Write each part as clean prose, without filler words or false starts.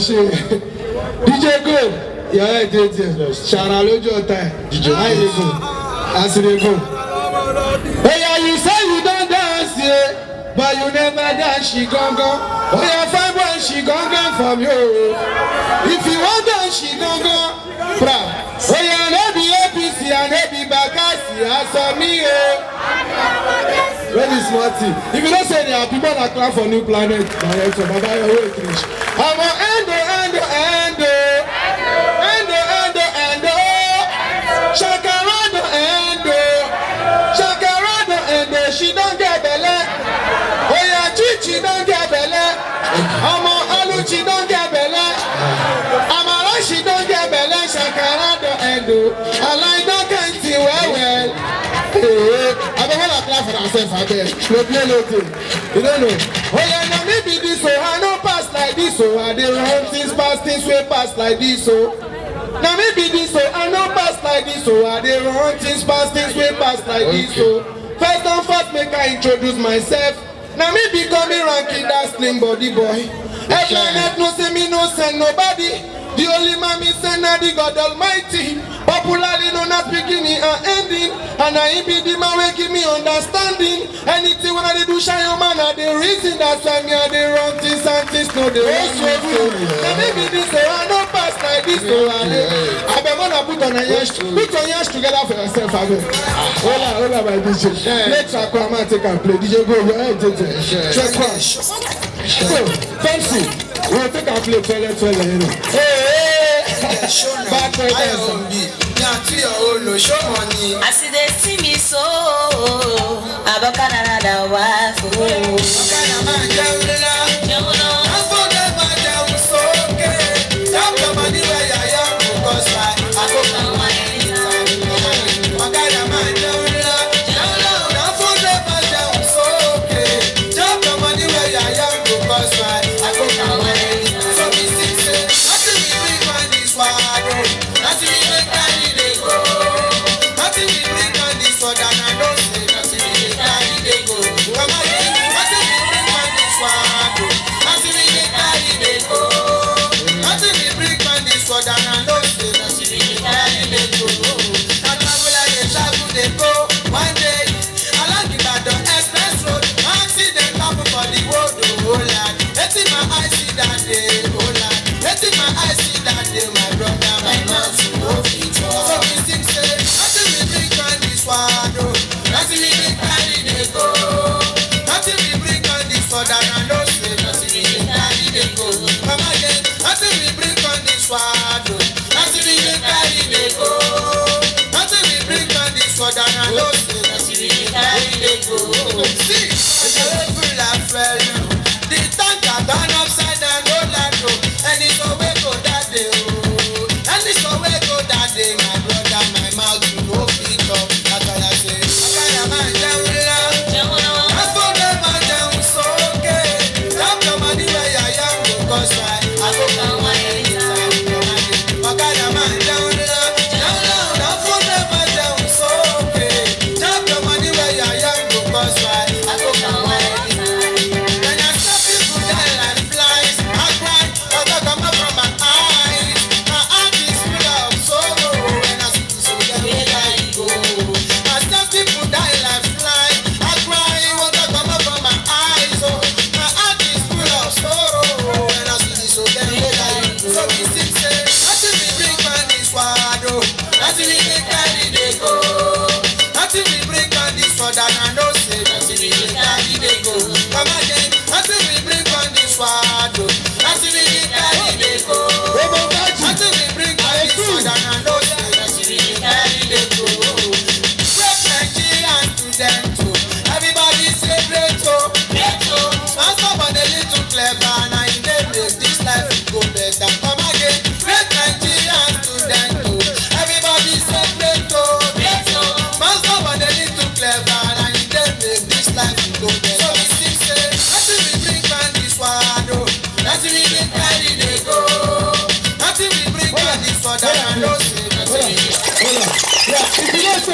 shit. DJ Good. Yeah, DJ. Shara Lojo time. DJ. How you go? As you go. Hey, yeah, you say you don't dance, yeah, but you never dance. She gon' go. Oh, yeah, fine boy, she gon' go from you. If you want dance, she gon' go. Bra. Oh, yeah, no be APC and no be Bakasi. I saw me, Ready, smarty. If you don't say there are people that clap for New Planet, director, Baba, your way, Trish. I'm a endo. Shakarado endo. She don't get belly. Oh yeah, Chichi don't get belly. Amo Aluchi don't get belly. Amara she don't get belly. Shakarado endo. I like that kind of well. I don't want to clap for myself again. No play no thing. You don't know. Oh yeah, now maybe this so I don't pass like this so I dey run things past things way pass like this so. Now maybe this so I don't pass like this so I dey run things past things way pass like this so. First and first make I introduce myself. Now me becoming ranking that slim body boy. Everyone no say me no send nobody. The only man me send na the God Almighty. Popularly known as beginning and ending. And I be the man wey give me understanding. Anything when I do shine your man are the reason that's why me are the wrong things and things no the wrong way. Now maybe this way I don't pass like this so I beg gonna put on your hands together for yourself again. Hold on my DJ. Let's come and take and play. DJ go your head check crash. So fancy. We'll take and play toilet. Hey, back for I see they see me so. Abakana wife.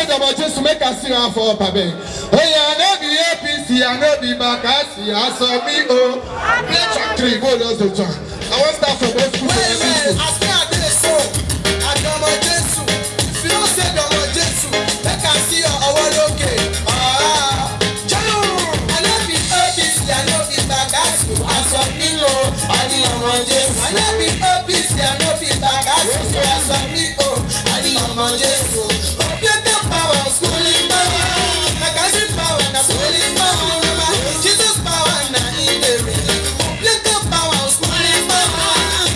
About just to make us sing out for up a bit. Oh yeah, I know the APC, I know the Bakasi, I saw me, oh. Play track 3, go those the track. I want to start from old school. Well, as me I dey so, I domo Jesu. If you don't say domo Jesu, make I see your awoloke. I no be OBC, I no be Bagasu. As of me, oh, I need domo Jesu. I no be OBC, I no be Bagasu. As of me, oh, I need domo Jesu. Computer power, schooling power, magazine power, na schooling power. Jesus power, na in the ring. Computer power, schooling power,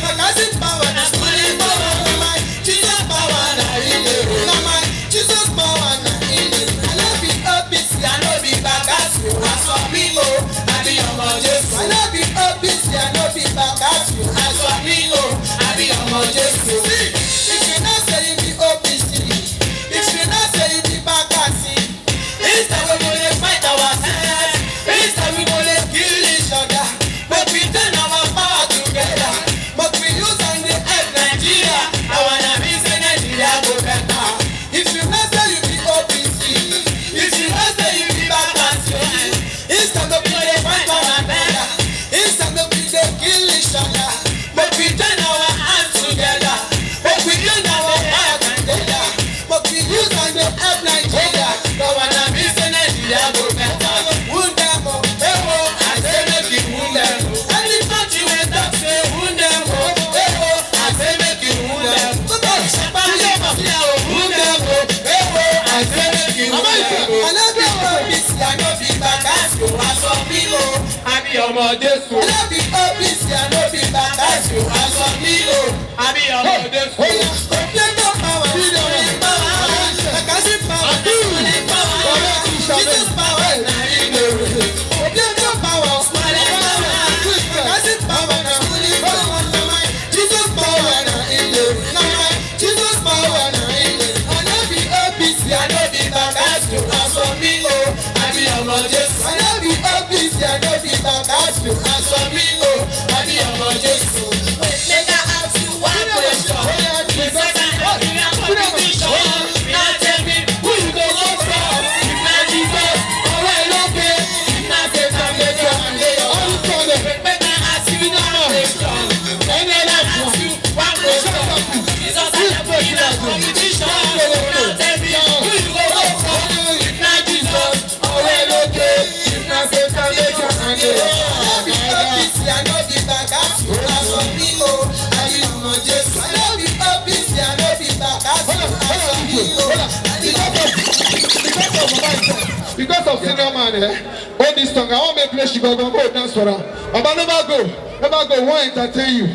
magazine power, na schooling power. Jesus power, na in the ring. Jesus power, na in the ring. I no be OBC, I no be Bagasu. As of me, oh, I be domo Jesu. I no be OBC, I no be Bagasu. As of me, oh, I be domo Jesu. If you not say you be OBC, if you not say you be Bagasu, it's time we go dey fight ourselves. It's time we go dey kill each other. But we turn our power together. But we use and dey help Nigeria. I wanna be say Nigeria go better. If you not say you be OBC, if you not say you be Bagasu, it's time we go dey fight ourselves. It's time we dey kill each other. But we turn our hands together. But we use our power together. But we use and dey help Nigeria. I wanna be say Nigeria go better. Wound them up, I say make you wound them. Any country wey talk say wound them up, I say make you wound them. Somebody shepherd me up, wound them up, I say make you wound them. I no be OBC, I no be Bagasu. As of me, oh, I be ọmọ Jesu. I no be OBC, I no be Bagasu. As of me, oh, I be ọmọ Jesu. Computer power, schooling power, magazine power, schooling power, Jesus power, na in the ring. Computer power, schooling power, magazine power, na schooling power, Jesus power, na in the ring. Jesus power, na in the ring. I no be OBC, I no be Bagasu. As of me, oh, I be ọmọ Jesu. I no be OBC, I no be Bagasu. As of me, oh, I be ọmọ Jesu. Make I ask you one question. You said that Nigeria competition. Now tell me who you go vote for? If not Jesus, alright, okay. If not Satan, make your hand lay on. Make I ask you one question. Make I ask you one question. Jesus and the Nigeria competition. Now tell me who you go vote for? If not Jesus, alright, okay. If not Satan, make your hand lay on. I no be OBC, I no be Bagasu. As of me, oh, I be ọmọ Jesu. I no be OBC, I no be Bagasu. As of me, oh, I be ọmọ Jesu. Because of senior man, hold this song. I want me to play Chicago. Go dance for her. But never go. Won't entertain you.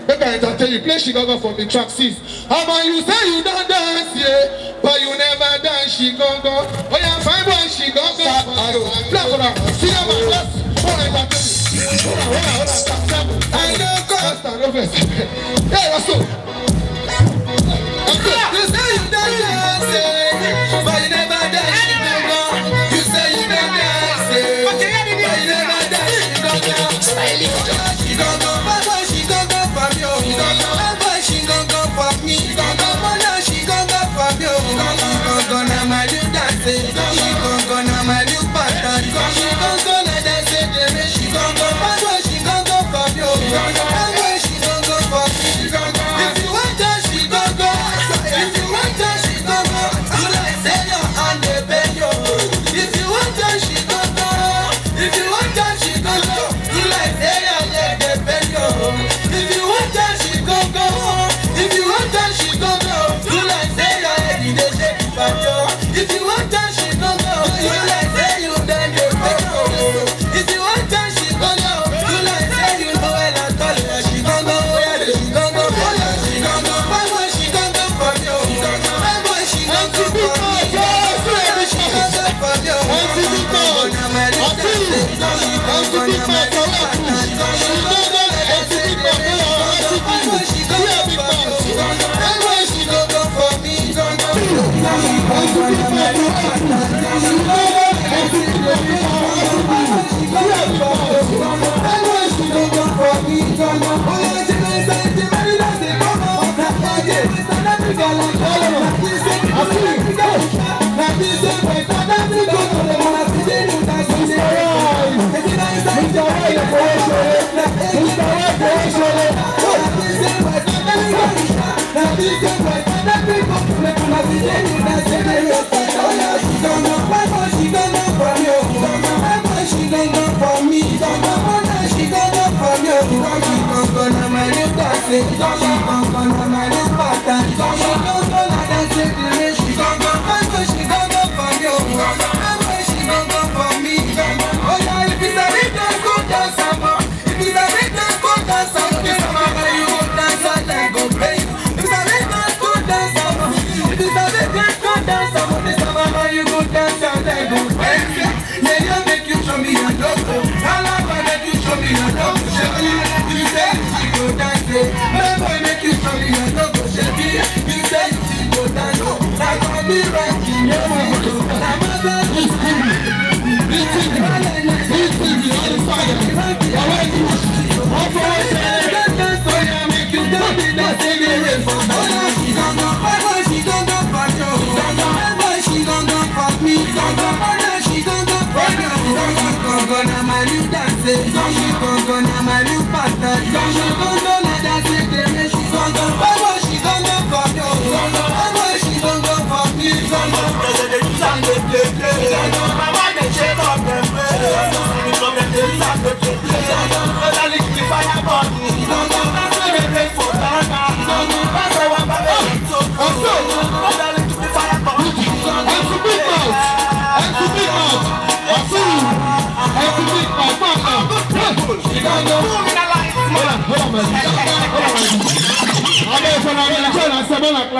Make I entertain you. Play Chicago for me. Track 6. How you say you don't dance, yeah, but you never dance Chicago. Oh yeah, fine boy Chicago. Play for her. Senior man, let's go entertain you. Hold on. I don't go. Stand over. Yeah, that's all. You say you don't dance, but you never dance Chicago. You say you don't dance, but you never dance Chicago. Chicago, bad boy Chicago for me, oh. Bad boy Chicago for me. Chicago for me, oh. Chicago na my new dance. Chicago na my new pattern. Chicago na dance, Chicago. Bad boy Chicago for me, oh. Bad boy Chicago for me. If you want dance Chicago, if you want dance Chicago, you like say your hand dey bend yo. If you want dance Chicago, if you want dance Chicago, you like say your leg dey bend yo. If you want dance Chicago, if you want dance Chicago, you like say your head dey shake back yo. If you want dance Chicago, you like say you done dey bend yo. If you want dance Chicago, you like say you know well at all. Chicago, where the Chicago, Chicago, why was Chicago for you? Why was Chicago for me? Chicago for you. Chicago na my Chicago na my Chicago for me. Mr.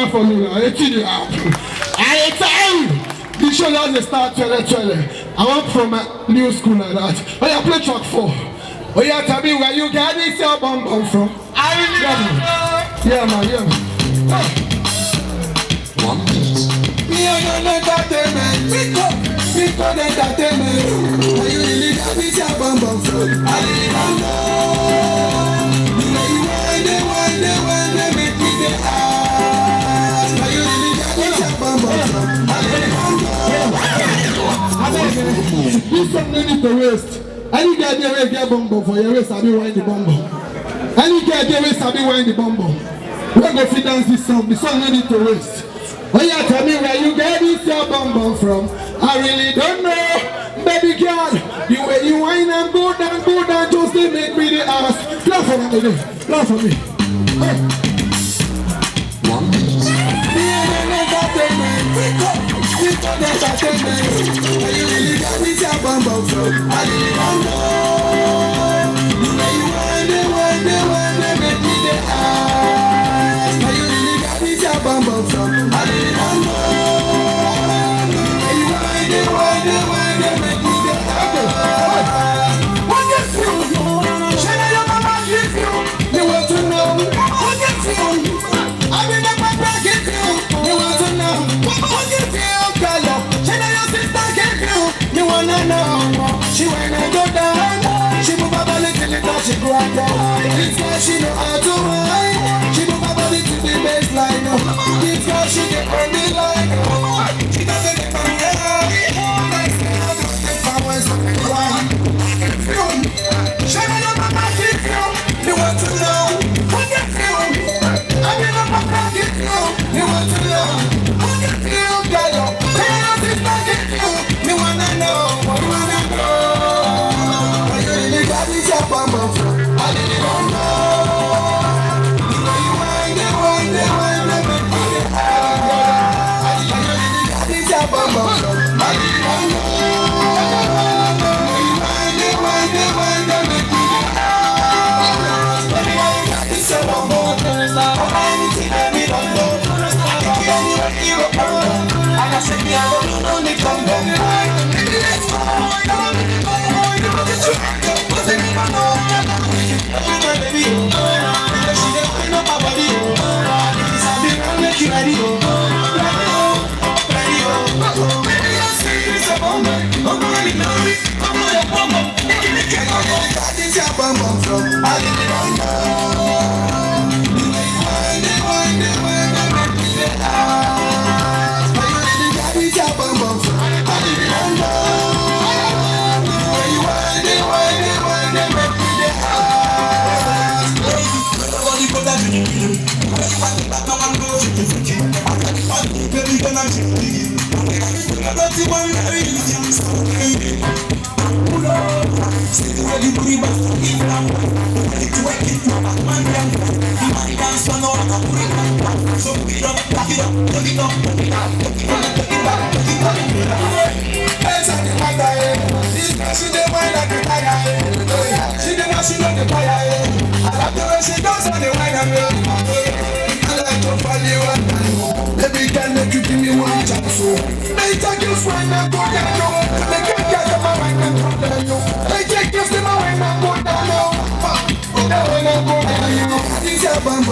For me, I tell you, the show has to start 12. I want from a new school like that. Oh yeah, play track 4. Oh yeah, tell me where you get this your bum from. I really yeah, man. Yeah, man. One piece. Me and entertainment. We got entertainment. Where you really get this your bum from. I really don't know. The way you wind it, make me the ass. Where you really get this your bum from. I really don't know. This song no need to waste. Any guy there will get bum for your waist, I be wind the bum. Any guy there will sabi wind the bum. We go fit dance this song. The song no need to waste. Oh yeah, tell me where you get this your bum from. I really don't know, baby girl. The way you whine and go down, just to make me the ass. Clap for me, baby. Clap for me. One piece. We got entertainment. Where you really got this your bum from. I really don't know. The way you wind it, make me the ass. Where you really got this your bum from. I really don't know. The way you wind it, make me the ass. What you feel? Shall I your mama give you? You want to know? What you feel? I will never forget you. You want to know? What you feel, girl? Shall I your sister give you? You wanna know? She wanna go down. She move her body till it touch the ground. This girl she know how to whine. She move her body to the baseline. This girl she get on the line. She doesn't get on the line. If I was on the ground, shall I your mama give you? You want to know? What you feel? I will never forget you. You want to know? What you feel, girl? Shall I your sister give you? You wanna know? You wanna know? Where you really got this your bum from. I really don't know. The way you wind it, make me the ass. Where you really got this your bum from. I really don't know. The way you wind it, make me the ass. Where you really got this your bum from. Anything that me don't know. I can't even hear a problem. And I say me I don't know the condom. Maybe let's go. Baby, can you give me one chance? So, make a gift when I go down. Make a gift when I go down. Make a gift when I go down. When I go down, this is a bump.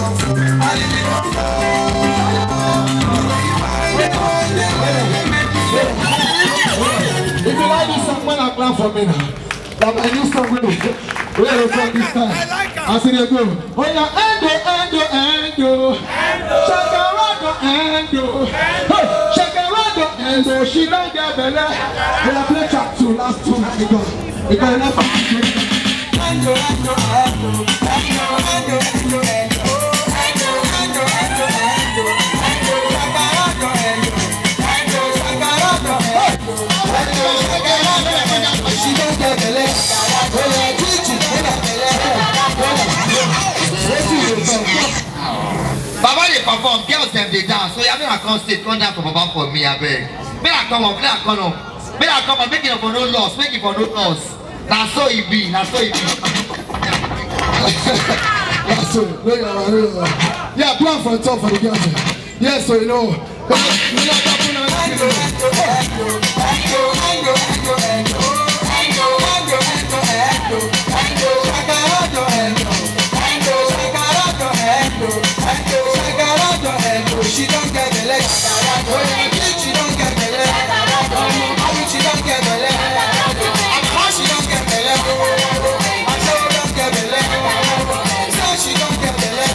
If you like this song, when I clap for me now. But I new song with it. Where are you from this time? I see you go. Oh yeah, endo. Shakarado, endo. Hey, Shakarado, endo. She don't get belly. We are playing track 2, last 2. Because enough. Endo. She don't get belly. Baba dey perform, girls dem dey dance. So you make come stage, come dance for Baba for me, abeg. Make I come up, make it for no loss, make it for no loss. Na so e be. That's it. Yeah, plan for the top for the girls. Yes, so you know. She don't get the leg. She don't get the leg. She don't get the leg. She don't get the leg. I don't get the leg. She don't get the leg.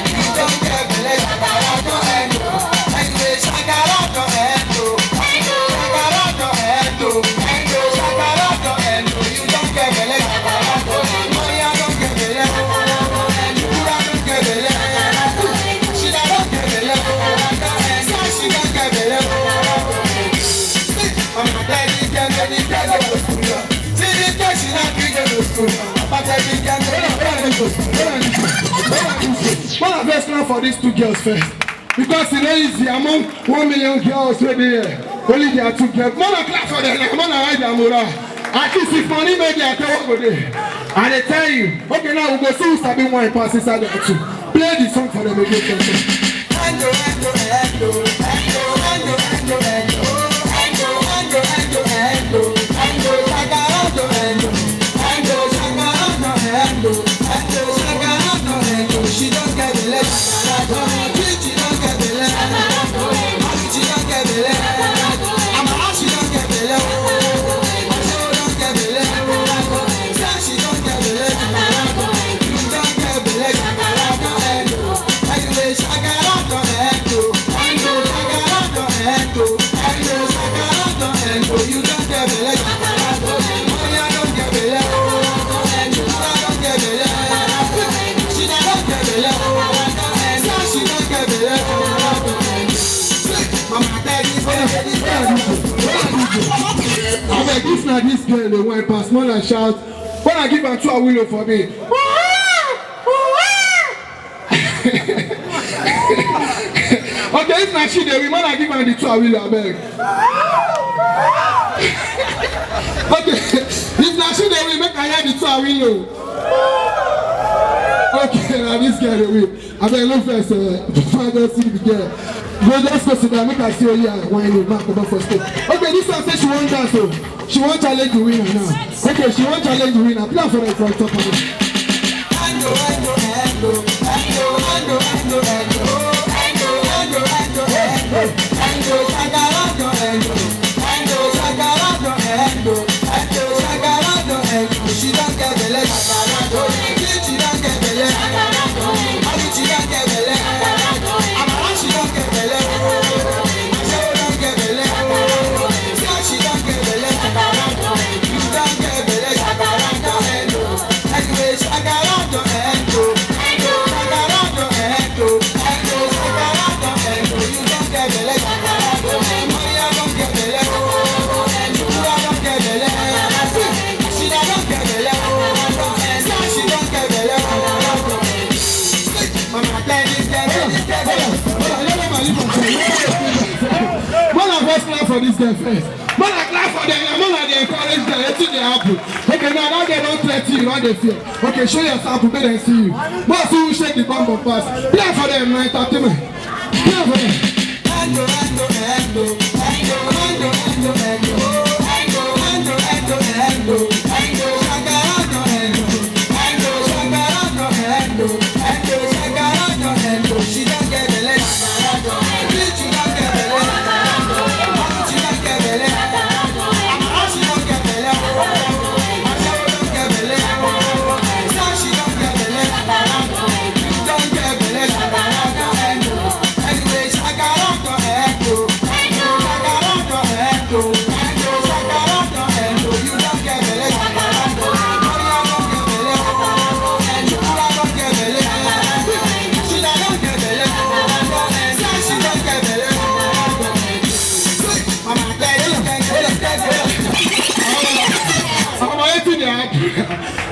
You don't get the leg. Anyway, I got to handle. You don't get the leg. I don't get the leg. You don't get the leg. One of us now for these 2 girls first. Because it's not easy among 1 million girls where they only there are 2 girls. More class for them, more ride their morale. At least if money maybe I can go there. And they tell you, okay, now we go see who's having one pass inside there too. Play the song for them again. She don't get the leg. She don't get the leg. She don't get the leg. She don't get the leg. Don't get the leg. She don't get the leg. You don't get the leg. Anyway, I got to handle. You don't get the leg. I don't get the leg. I give now this girl the wine pass more and shout. When I give her 2 willow for me. Okay, if not she the woman I give her the 2 willow, I beg. Okay, if not she the woman make I hear the 2 willow. Okay, now this girl the way. I beg look first, before I just see the girl. Go just go sit down, make her see her here whining back over for stage. Okay, this one says she won't dance, so she won't challenge the winner now. Okay, she won't challenge the winner. Play for it from top of it. She don't get the leg. She don't get the leg. She don't get the leg. She don't get the leg. She don't get the leg. She don't get the leg. You don't get the leg. Anyway, I got out your hand. I got out your hand. for this girl first. More like clap for them, more like they encourage them, letting they happen. Okay, now that they don't threaten you, now they fear. Okay, show your sample, make them see you. Most who shake the bomb of pass. Play for them, no entertainment. Play for them.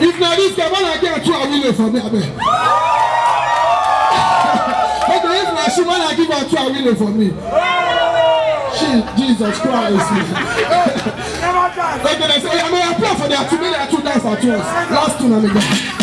If not this guy, when I get 2 willing for me, I bet. Okay, if not she, when I give her 2 willing for me. Jesus Christ. Okay, they say, I'm going to apply for their 2 million 2 dance at once. Last 2, I'm going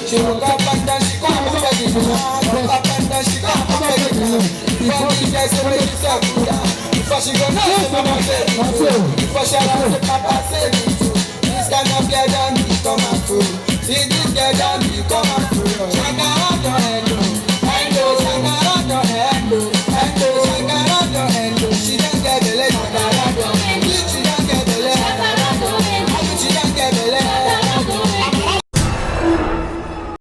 she woke up and then she come up again. Up and then she come up again. Before the guys say make it up, before she go no, mama say before she arrive, papa say this kind of girl don't become a fool. See this girl don't become a fool.